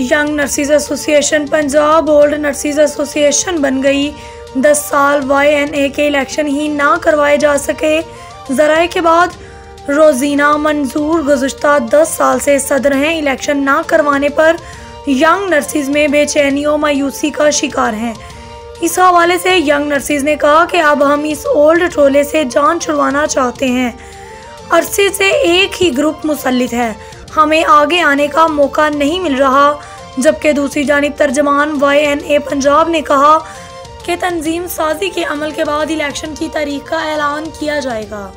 Young nurses association Punjab old nurses association बन गई। 10 साल YNA के इलेक्शन ही ना करवाए जा सके। ज़राए के बाद रोजीना मंजूर गुज़श्ता 10 साल से सदर हैं। इलेक्शन ना करवाने पर यंग नर्सिस में बेचैनी और मायूसी का शिकार हैं। इस हवाले से यंग नर्सिस ने कहा कि अब हम इस ओल्ड ट्रोले से जान छुड़वाना चाहते हैं। अरसे से एक ही ग्रुप मुसल्लित है, हमें आगे आने का मौका नहीं मिल रहा। जबकि दूसरी जानिब तर्जमान YNA पंजाब ने कहा कि तंजीम साजी के अमल के बाद इलेक्शन की तारीख का ऐलान किया जाएगा।